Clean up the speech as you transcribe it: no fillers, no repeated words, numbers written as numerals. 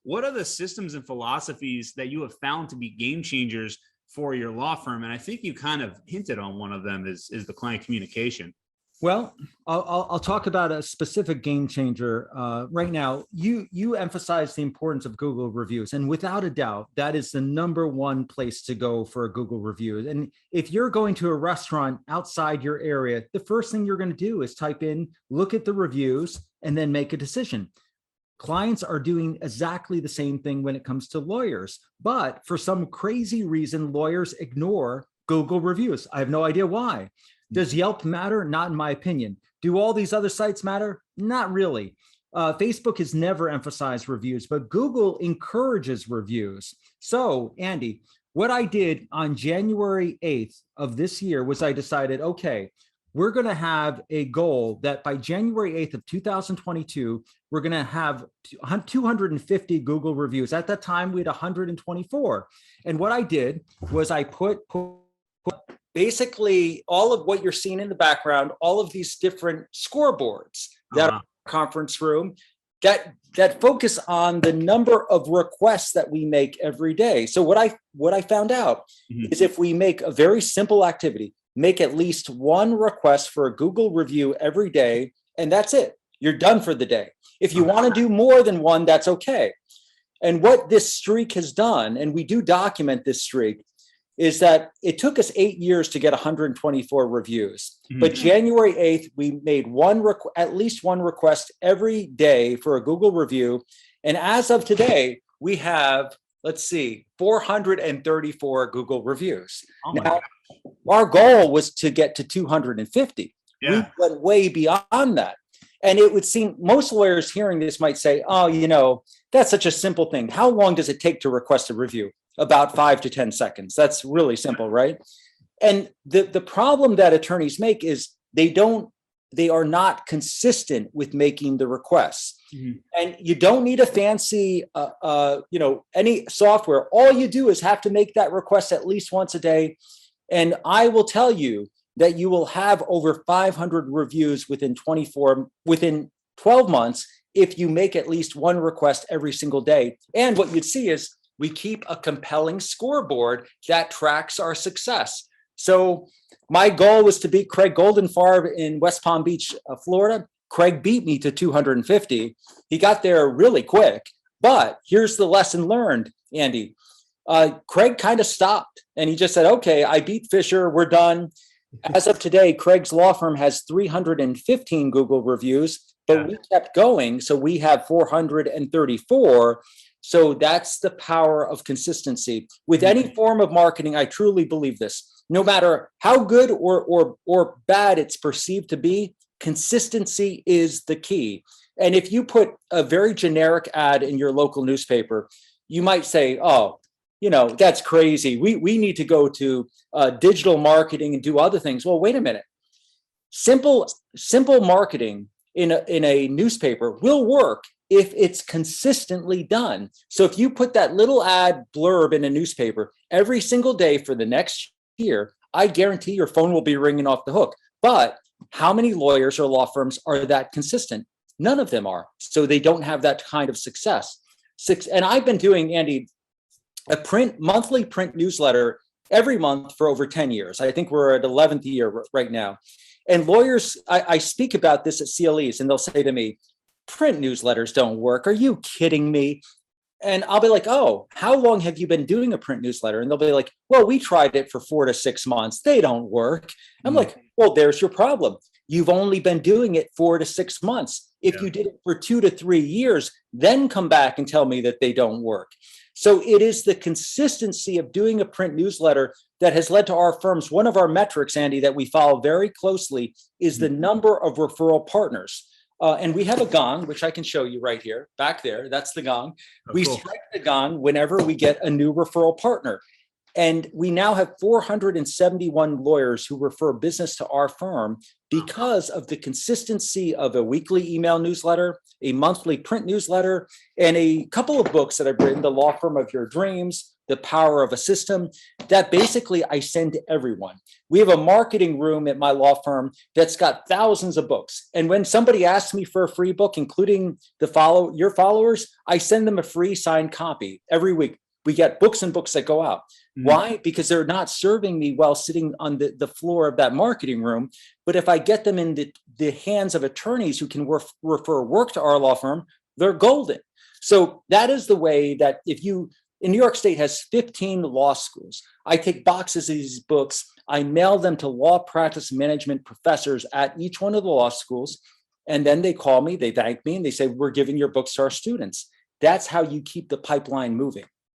what are the systems and philosophies that you have found to be game changers for your law firm? And I think you kind of hinted on one of them is the client communication. Well, I'll talk about a specific game changer right now. You emphasize the importance of Google reviews, and without a doubt, that is the number one place to go for a Google review. And if you're going to a restaurant outside your area, the first thing you're going to do is type in, look at the reviews, and then make a decision. Clients are doing exactly the same thing when it comes to lawyers, but for some crazy reason, lawyers ignore Google reviews. I have no idea why. Does Yelp matter? Not in my opinion. Do all these other sites matter? Not really. Facebook has never emphasized reviews, but Google encourages reviews. So, Andy, what I did on January 8th of this year was I decided, okay, we're going to have a goal that by January 8th of 2022, we're going to have 250 Google reviews. At that time, we had 124. And what I did was I put basically all of what you're seeing in the background, all of these different scoreboards that are in the conference room that focus on the number of requests that we make every day. So what I found out is if we make a very simple activity, make at least one request for a Google review every day, and that's it. You're done for the day. If you want to do more than one, that's okay. And what this streak has done, and we do document this streak, is that it took us 8 years to get 124 reviews. But January 8th, we made at least one request every day for a Google review. And as of today, we have, 434 Google reviews. Now, our goal was to get to 250. Yeah. We went way beyond that. And it would seem most lawyers hearing this might say, oh, that's such a simple thing. How long does it take to request a review? About 5 to 10 seconds. That's really simple, right? And the problem that attorneys make is they are not consistent with making the requests. And you don't need a fancy, any software. All you do is have to make that request at least once a day. And I will tell you that you will have over 500 reviews within 12 months if you make at least one request every single day. And what you'd see is we keep a compelling scoreboard that tracks our success. So my goal was to beat Craig Goldenfarb in West Palm Beach, Florida. Craig beat me to 250. He got there really quick. But here's the lesson learned, Andy. Craig kind of stopped and he just said, okay, I beat Fisher. We're done. As of today, Craig's law firm has 315 Google reviews, but we kept going. So we have 434. So that's the power of consistency. With any form of marketing, I truly believe this. No matter how good or bad it's perceived to be, consistency is the key. And if you put a very generic ad in your local newspaper, you might say, oh, that's crazy. We need to go to digital marketing and do other things. Well, wait a minute. Simple marketing in a newspaper will work if it's consistently done. So if you put that little ad blurb in a newspaper every single day for the next year, I guarantee your phone will be ringing off the hook. But how many lawyers or law firms are that consistent? None of them are. So they don't have that kind of success. And I've been doing, Andy, a monthly print newsletter every month for over 10 years. I think we're at 11th year right now. And lawyers, I speak about this at CLEs and they'll say to me, print newsletters don't work. Are you kidding me? And I'll be like, oh, how long have you been doing a print newsletter? And they'll be like, well, we tried it for 4 to 6 months. They don't work. I'm like, well, there's your problem. You've only been doing it 4 to 6 months. If you did it for 2 to 3 years, then come back and tell me that they don't work. So it is the consistency of doing a print newsletter that has led to our firms. One of our metrics, Andy, that we follow very closely is the number of referral partners. And we have a gong, which I can show you right here, back there. That's the gong. We strike the gong whenever we get a new referral partner. And we now have 471 lawyers who refer business to our firm because of the consistency of a weekly email newsletter, a monthly print newsletter, and a couple of books that I've written, The Law Firm of Your Dreams, The Power of a System. that basically I send to everyone. We have a marketing room at my law firm that's got thousands of books. And when somebody asks me for a free book, including your followers, I send them a free signed copy every week. We get books and books that go out. Why? Because they're not serving me while sitting on the floor of that marketing room. But if I get them in the hands of attorneys who can refer work to our law firm, they're golden. So that is the way that in New York State has 15 law schools. I take boxes of these books. I mail them to law practice management professors at each one of the law schools. And then they call me, they thank me, and they say, we're giving your books to our students. That's how you keep the pipeline moving.